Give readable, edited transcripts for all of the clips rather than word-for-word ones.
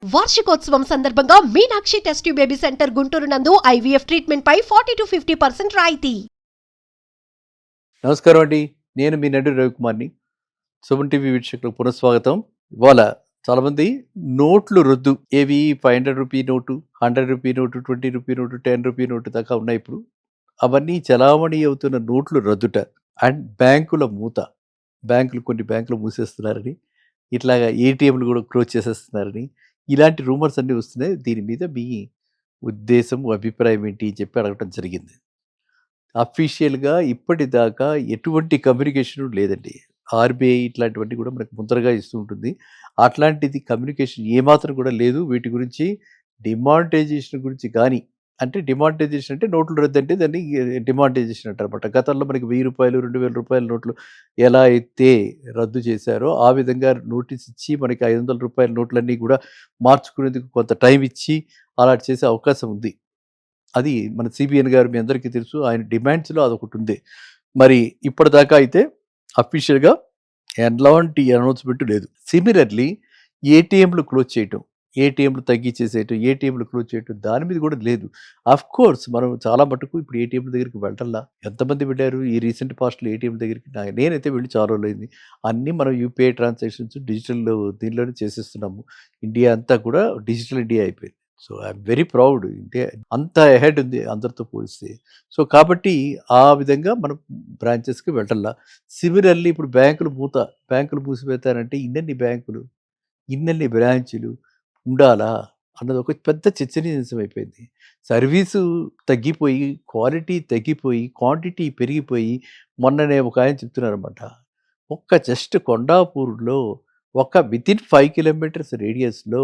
వార్షికోత్సవం సందర్భంగా Meenakshi test tube baby centre Guntur నందు ఐవీఎఫ్ ట్రీట్మెంట్ పై 40-50% రాయితీ. నమస్కారం అండి. నేను మీ నడు రవికుమార్ని. సుమన్ టీవీ వీక్షకులకు పునఃస్వాగతం. ఇవాళ చాలామంది నోట్లు రద్దు ఏవి 500 rupee note, 100 rupee note, 20 rupee note, 10 rupee note దాకా ఉన్నాయి. ఇప్పుడు అవన్నీ చలామణి అవుతున్న నోట్లు రద్దుట అండ్ బ్యాంకుల మూత. కొన్ని బ్యాంకులు మూసేస్తున్నారని, ఇట్లాగా ఏటీఎంలు కూడా క్లోజ్ చేసేస్తున్నారని, ఇలాంటి రూమర్స్ అన్నీ వస్తున్నాయి. దీని మీద మీ ఉద్దేశం, అభిప్రాయం ఏంటి చెప్పి అడగటం జరిగింది. అఫీషియల్గా ఇప్పటిదాకా ఎటువంటి కమ్యూనికేషన్ లేదండి. ఆర్బీఐ ఇట్లాంటివన్నీ కూడా మనకు ముందరగా ఇస్తూ ఉంటుంది. అట్లాంటిది కమ్యూనికేషన్ ఏమాత్రం కూడా లేదు. వీటి గురించి డిమానిటైజేషన్ గురించి కానీ, అంటే డిమానిటైజేషన్ అంటే నోట్లు రద్దు అంటే దాన్ని డిమానిటైజేషన్ అంటారన్నమాట. గతంలో మనకి 1000 రూపాయలు, 2000 రూపాయల నోట్లు ఎలా అయితే రద్దు చేశారో ఆ విధంగా నోటీస్ ఇచ్చి మనకి 500 రూపాయల నోట్లన్నీ కూడా మార్చుకునేందుకు కొంత టైం ఇచ్చి అలా చేసే అవకాశం ఉంది. అది మన సిబిఎన్ గారు మీ అందరికీ తెలుసు. ఆయన డిమాండ్స్లో అదొకటి ఉంది. మరి ఇప్పటిదాకా అయితే అఫీషియల్గా ఎలాంటి అనౌన్స్మెంట్ లేదు. సిమిలర్లీ ఏటీఎంలు క్లోజ్ చేయటం, ఏటీఎంలు తగ్గించేసేయటం, ఏటీఎంలు క్లోజ్ చేయటం దాని మీద కూడా లేదు. అఫ్ కోర్స్ మనం చాలా మటుకు ఇప్పుడు ఏటీఎంల దగ్గరికి వెళ్ళటంలా. ఎంతమంది వెళ్ళారు ఈ రీసెంట్ పాస్ట్లో ఏటీఎం దగ్గరికి? నేనైతే వెళ్ళి చాలా రోజులైంది. అన్నీ మనం యూపీఐ ట్రాన్సాక్షన్స్ డిజిటల్ దీనిలోనే చేసేస్తున్నాము. ఇండియా అంతా కూడా డిజిటల్ ఇండియా అయిపోయింది. So I'm very proud. India అంత అహెడ్ ఉంది అందరితో పోలిస్తే. సో కాబట్టి ఆ విధంగా మనం బ్రాంచెస్కి వెళ్ళటంలా. సిమిలర్లీ ఇప్పుడు బ్యాంకులు మూసిపెడతారంటే ఇన్నన్ని బ్యాంకులు, ఇన్నన్ని బ్రాంచులు ఉండాలా అన్నది ఒక పెద్ద చర్చనీయాంశం అయిపోయింది. సర్వీసు తగ్గిపోయి, క్వాలిటీ తగ్గిపోయి, క్వాంటిటీ పెరిగిపోయి, మొన్ననే ఒక ఆయన చెప్తున్నారన్నమాట. జస్ట్ కొండాపూర్లో వితిన్ 5 కిలోమీటర్స్ రేడియస్లో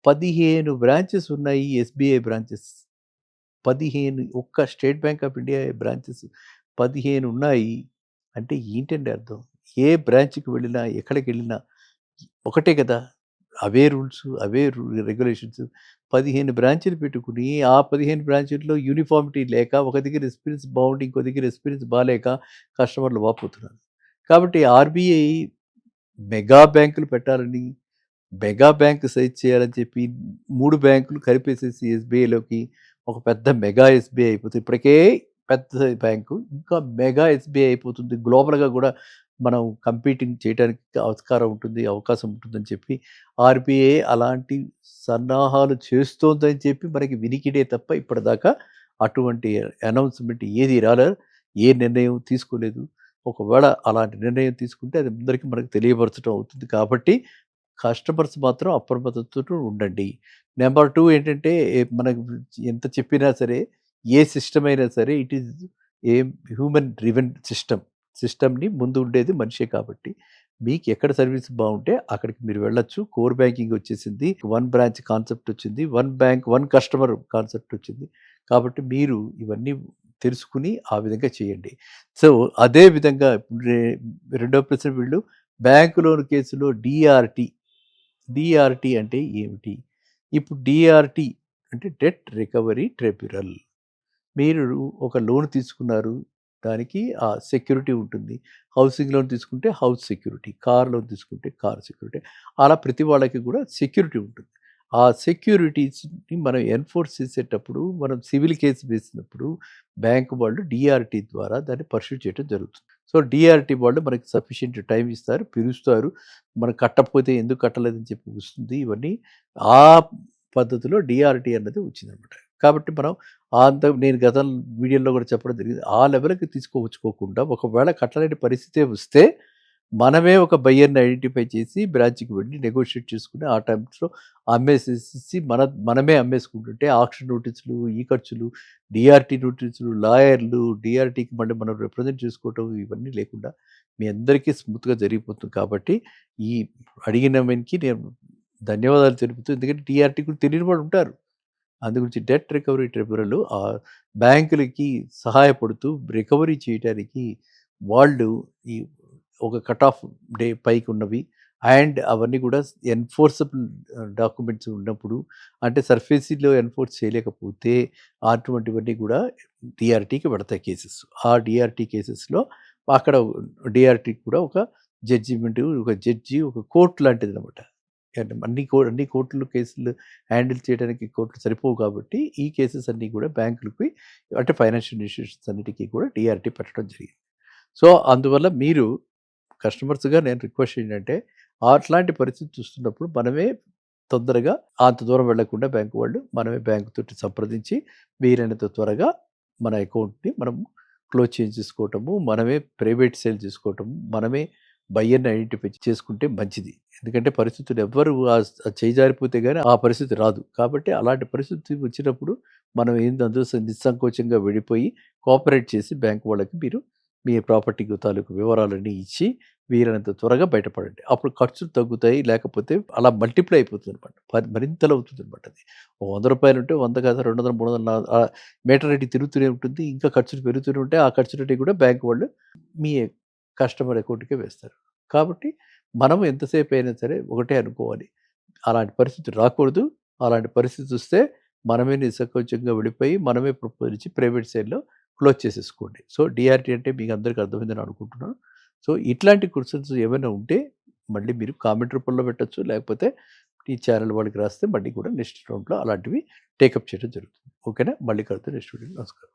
15 బ్రాంచెస్ ఉన్నాయి. SBI branches 15, state bank of India branches 15 ఉన్నాయి. అంటే ఏంటండి అర్థం? ఏ బ్రాంచ్కి వెళ్ళినా, ఎక్కడికి వెళ్ళినా ఒకటే కదా, అవే రూల్స్, అవే రెగ్యులేషన్స్. 15 బ్రాంచీలు పెట్టుకుని ఆ 15 బ్రాంచీల్లో యూనిఫామిటీ లేక, ఒక దగ్గర ఎక్స్పీరియన్స్ బాగుండి ఇంకో దగ్గర ఎక్స్పీరియన్స్ బాగాలేక కస్టమర్లు వాపోతున్నారు. కాబట్టి ఆర్బీఐ మెగా బ్యాంకులు పెట్టాలని, మెగా బ్యాంక్ సైజ్ చేయాలని చెప్పి 3 బ్యాంకులు కలిపేసేసి ఎస్బీఐలోకి ఒక పెద్ద మెగా ఎస్బీఐ అయిపోతుంది. ఇప్పటికే పెద్ద బ్యాంకు ఇంకా మెగా ఎస్బీఐ అయిపోతుంది. గ్లోబల్గా కూడా మనం కంపీటింగ్ చేయడానికి అవకాశం ఉంటుందని చెప్పి ఆర్బీఐ అలాంటి సన్నాహాలు చేస్తోందని చెప్పి మనకి వినికిడే తప్ప ఇప్పటిదాకా అటువంటి అనౌన్స్మెంట్ ఏది రాలేదు, ఏ నిర్ణయం తీసుకోలేదు. ఒకవేళ అలాంటి నిర్ణయం తీసుకుంటే అది అందరికీ మనకు తెలియపరచడం అవుతుంది. కాబట్టి కస్టమర్స్ మాత్రం అప్రమత్తతో ఉండండి. నెంబర్ 2 ఏంటంటే, మనకు ఎంత చెప్పినా సరే, ఏ సిస్టమ్ అయినా సరే, it is a human driven సిస్టమ్ని ముందు ఉండేది మనిషే. కాబట్టి మీకు ఎక్కడ సర్వీస్ బాగుంటే అక్కడికి మీరు వెళ్ళొచ్చు. కోర్ బ్యాంకింగ్ వచ్చేసింది, 1 బ్రాంచ్ కాన్సెప్ట్ వచ్చింది, 1 బ్యాంక్ 1 కస్టమర్ కాన్సెప్ట్ వచ్చింది. కాబట్టి మీరు ఇవన్నీ తెలుసుకుని ఆ విధంగా చేయండి. సో అదే విధంగా రెండో ప్రశ్న, వీళ్ళు బ్యాంకు లోన్ కేసులో డిఆర్టీ అంటే ఏమిటి? ఇప్పుడు డిఆర్టీ అంటే డెట్ రికవరీ ట్రిబ్యునల్. మీరు ఒక లోన్ తీసుకున్నారు, దానికి ఆ సెక్యూరిటీ ఉంటుంది. హౌసింగ్ లోన్ తీసుకుంటే హౌస్ సెక్యూరిటీ, కార్ లోన్ తీసుకుంటే కార్ సెక్యూరిటీ, అలా ప్రతి వాళ్ళకి కూడా సెక్యూరిటీ ఉంటుంది. ఆ సెక్యూరిటీస్ని మనం ఎన్ఫోర్స్ చేసేటప్పుడు, మనం సివిల్ కేసు వేసినప్పుడు బ్యాంకు వాళ్ళు డిఆర్టీ ద్వారా దాన్ని పర్సూ చేయడం జరుగుతుంది. సో డిఆర్టీ వాళ్ళు మనకి సఫిషియెంట్ టైం ఇస్తారు, పిలుస్తారు. మనం కట్టకపోతే ఎందుకు కట్టలేదని చెప్పి వస్తుంది. ఇవన్నీ ఆ పద్ధతిలో డిఆర్టీ అన్నది వచ్చిందనమాట. కాబట్టి మనం నేను గత వీడియోలో కూడా చెప్పడం జరిగింది. ఆ లెవెల్కి తీసుకొచ్చుకోకుండా, ఒకవేళ కట్టలేని పరిస్థితే వస్తే మనమే ఒక బయ్యర్ని ఐడెంటిఫై చేసి బ్రాంచ్కి వెళ్ళి నెగోషియేట్ చేసుకుని ఆ టైమ్స్లో అమ్మేసేసి మనమే అమ్మేసుకుంటుంటే ఆక్షన్ నోటీసులు, ఈ ఖర్చులు, డిఆర్టీ నోటీసులు, లాయర్లు, డిఆర్టీకి మళ్ళీ మనం రిప్రజెంట్ చేసుకోవటం ఇవన్నీ లేకుండా మీ అందరికీ స్మూత్గా జరిగిపోతుంది. కాబట్టి ఈ అడిగిన మనకి నేను ధన్యవాదాలు తెలుపుతూ, ఎందుకంటే డిఆర్టీ కూడా తెలియని వాళ్ళు ఉంటారు. అందుగురించి డెట్ రికవరీ ట్రిబ్యునల్ ఆ బ్యాంకులకి సహాయపడుతూ రికవరీ చేయడానికి వాళ్ళు ఈ ఒక కట్ ఆఫ్ డే పైకి ఉన్నవి అండ్ అవన్నీ కూడా ఎన్ఫోర్సబుల్ డాక్యుమెంట్స్ ఉన్నప్పుడు, అంటే సర్ఫేసీలో ఎన్ఫోర్స్ చేయలేకపోతే అటువంటివన్నీ కూడా డిఆర్టీకి పడతాయి కేసెస్. ఆ డిఆర్టీ కేసెస్లో అక్కడ డిఆర్టీ కూడా ఒక జడ్జిమెంట్, ఒక జడ్జి, ఒక కోర్టు లాంటిది అనమాట. అండ్ అన్ని కోర్టులు కేసులు హ్యాండిల్ చేయడానికి కోర్టులు సరిపోవు కాబట్టి ఈ కేసెస్ అన్నీ కూడా బ్యాంకులకి అంటే ఫైనాన్షియల్ ఇన్స్టిట్యూషన్స్ అన్నిటికీ కూడా డిఆర్టీ పెట్టడం జరిగింది. సో అందువల్ల మీరు కస్టమర్స్గా నేను రిక్వెస్ట్ ఏంటంటే అట్లాంటి పరిస్థితి చూస్తున్నప్పుడు మనమే తొందరగా అంత దూరం వెళ్లకుండా బ్యాంకు వాళ్ళు మనమే బ్యాంకు తోటి సంప్రదించి వీలైనంత త్వరగా మన అకౌంట్ని మనం క్లోజ్ చేయించేసుకోవటము, మనమే ప్రైవేట్ సేల్ చేసుకోవటము, మనమే బయ్యర్ని ఐడెంటిఫై చేసుకుంటే మంచిది. ఎందుకంటే పరిస్థితులు ఎవ్వరు చేయి జారిపోతే కానీ ఆ పరిస్థితి రాదు. కాబట్టి అలాంటి పరిస్థితి వచ్చినప్పుడు మనం ఏందో నిస్సంకోచంగా వెళ్ళిపోయి కోఆపరేట్ చేసి బ్యాంకు వాళ్ళకి మీరు మీ ప్రాపర్టీ తాలూకు వివరాలన్నీ ఇచ్చి వీలైనంత త్వరగా బయటపడండి. అప్పుడు ఖర్చులు తగ్గుతాయి. లేకపోతే అలా మల్టిప్లై అయిపోతుంది అనమాట. మరింతలు అవుతుంది అనమాట. అది ₹100 ఉంటే 100 కాదు 200, 300 మీటర్ రేటు తిరుగుతూనే ఉంటుంది. ఇంకా ఖర్చులు పెరుగుతూనే ఉంటాయి. ఆ ఖర్చులన్నీ కూడా బ్యాంకు వాళ్ళు మీ కస్టమర్ అకౌంట్‌కే వేస్తారు. కాబట్టి మనం ఎంతసేపు అయినా సరే ఒకటే అనుకోవాలి. అలాంటి పరిస్థితి రాకూడదు. అలాంటి పరిస్థితి వస్తే మనమే నిస్సంకోచంగా వెళ్ళిపోయి మనమే ప్రపోజల్ ఇచ్చి ప్రైవేట్ సైడ్‌లో క్లోజ్ చేసేసుకోండి. సో డిఆర్టీ అంటే మీకు అందరికీ అర్థమైందని అనుకుంటున్నాను. సో ఇట్లాంటి క్వెషన్స్ ఏమైనా ఉంటే మళ్ళీ మీరు కామెంట్ రూపంలో పెట్టొచ్చు. లేకపోతే ఈ ఛానల్ వాళ్ళకి రాస్తే మళ్ళీ కూడా నెక్స్ట్ రౌండ్‌లో అలాంటివి టేకప్ చేయడం జరుగుతుంది. ఓకేనా? మళ్ళీ కలుద్దాం నెక్స్ట్ వీడియోలో. నమస్కారం.